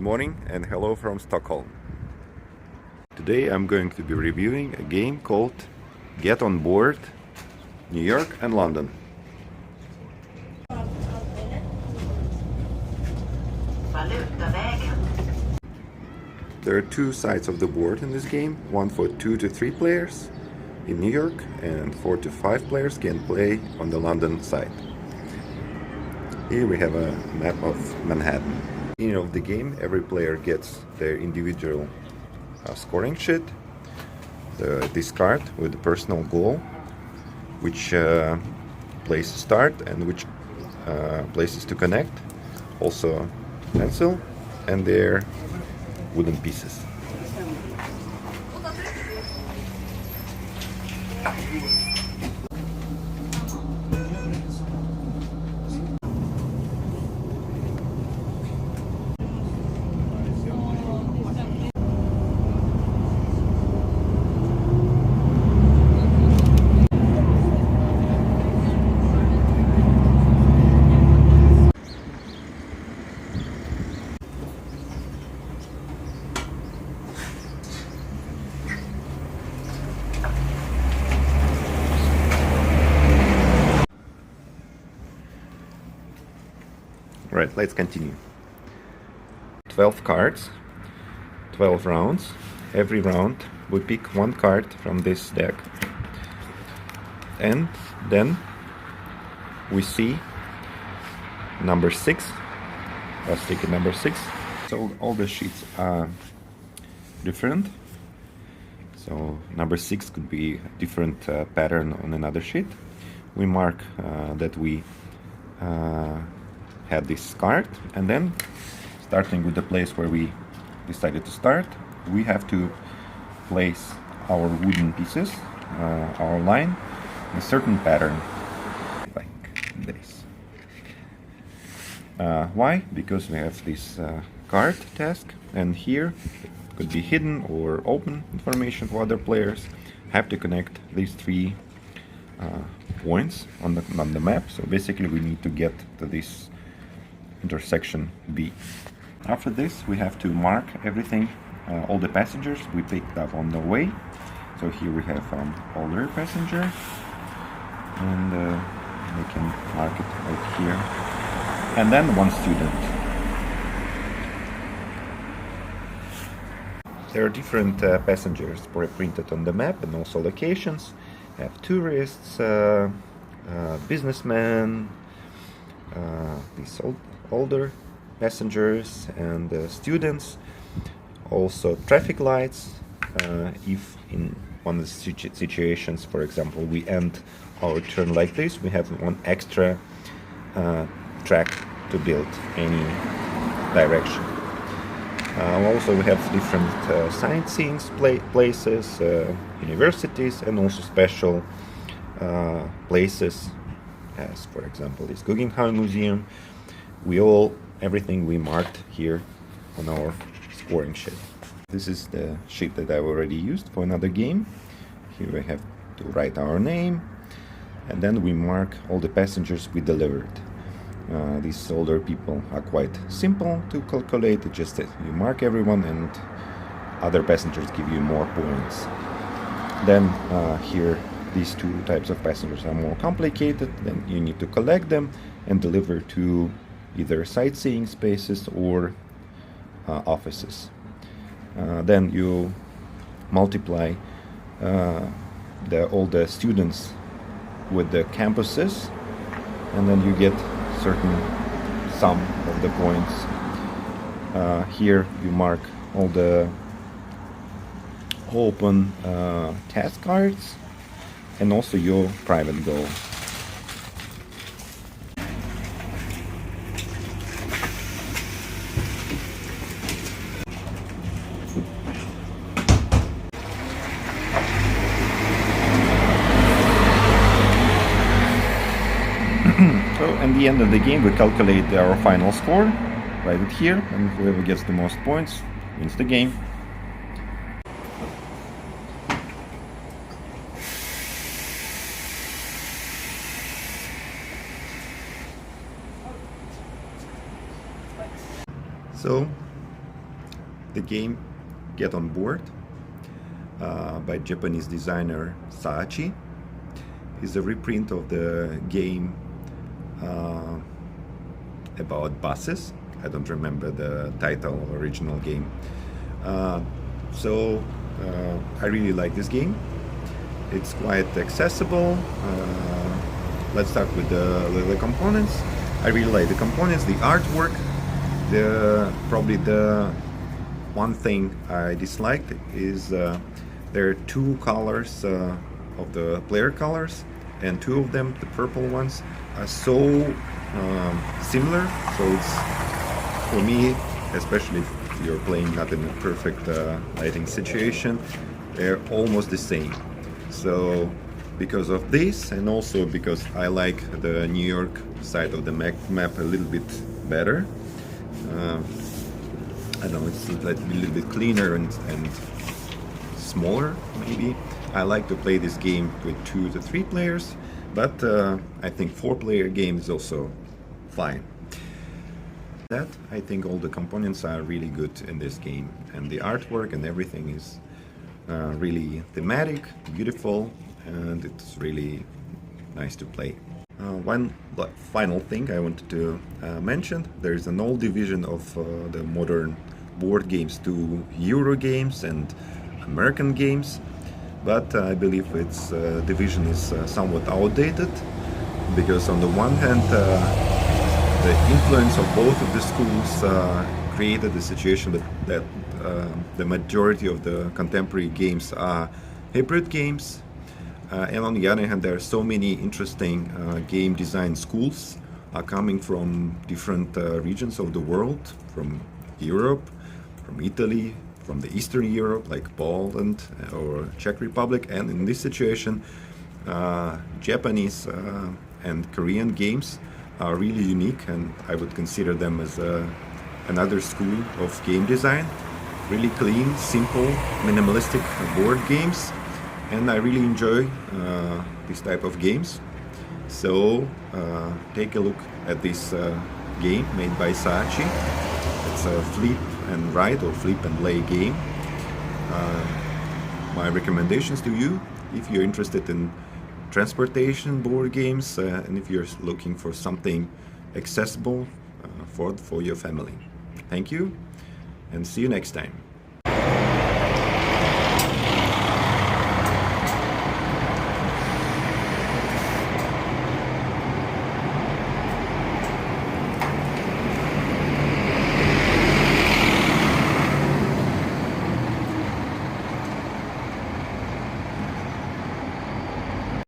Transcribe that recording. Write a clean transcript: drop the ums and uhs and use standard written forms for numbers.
morning and hello from Stockholm. Today I'm going to be reviewing a game called Get On Board New York and London. There are two sides of the board in this game, one for 2 to 3 players in New York and 4 to 5 players can play on the London side. Here we have a map of Manhattan. At the beginning of the game, every player gets their individual scoring sheet, this card with the personal goal, which place to start and which places to connect, also pencil and their wooden pieces. Right, let's continue. 12 cards, 12 rounds. Every round we pick one card from this deck. And then we see number 6. Let's take number 6. So all the sheets are different. So number 6 could be a different pattern on another sheet. We mark that we had this card, and then starting with the place where we decided to start, we have to place our wooden pieces, our line, in a certain pattern, like this. Why? Because we have this card task, and here it could be hidden or open information for other players. Have to connect these 3 points on the map. So basically we need to get to this intersection B. After this we have to mark everything, all the passengers we picked up on the way. So here we have older passenger, and we can mark it right here, and then one student. There are different passengers printed on the map and also locations. We have tourists, businessmen, these older passengers and students, also traffic lights. If in one of the situations, for example, we end our turn like this, we have one extra track to build any direction. Also we have different sightseeing places, universities, and also special places, as for example this Guggenheim Museum. Everything we marked here on our scoring sheet. This is the sheet that I've already used for another game. Here we have to write our name, and then we mark all the passengers we delivered. These older people are quite simple to calculate. It's just that you mark everyone and other passengers give you more points. Then here these 2 types of passengers are more complicated. Then you need to collect them and deliver to either sightseeing spaces or offices. Then you multiply all the students with the campuses, and then you get certain sum of the points. Here you mark all the open task cards and also your private goal. So at the end of the game we calculate our final score, write it here, and whoever gets the most points wins the game. So the game Get On Board by Japanese designer Saachi. It's a reprint of the game about buses. I don't remember the title of original game. So I really like this game. It's quite accessible. Let's start with the components. I really like the components, the artwork. Probably the one thing I disliked is there are two colors of the player colors, and two of them, the purple ones, are so similar. So it's, for me, especially if you're playing not in a perfect lighting situation, they're almost the same. So because of this, and also because I like the New York side of the map a little bit better, I don't know, it's a little bit cleaner and smaller maybe. I like to play this game with 2 to 3 players, but I think 4-player game is also fine. That, I think all the components are really good in this game, and the artwork and everything is really thematic, beautiful, and it's really nice to play. One final thing I wanted to mention, there is an old division of the modern board games to Euro games and American games, but I believe its division is somewhat outdated, because on the one hand the influence of both of the schools created a situation that the majority of the contemporary games are hybrid games. And on the other hand, there are so many interesting game design schools coming from different regions of the world, from Europe, from Italy, from the Eastern Europe, like Poland or Czech Republic. And in this situation, Japanese and Korean games are really unique, and I would consider them as another school of game design. Really clean, simple, minimalistic board games. And I really enjoy this type of games. So take a look at this game made by Saachi. It's a flip and write or flip and lay game. My recommendations to you, if you're interested in transportation board games and if you're looking for something accessible for your family. Thank you, and see you next time.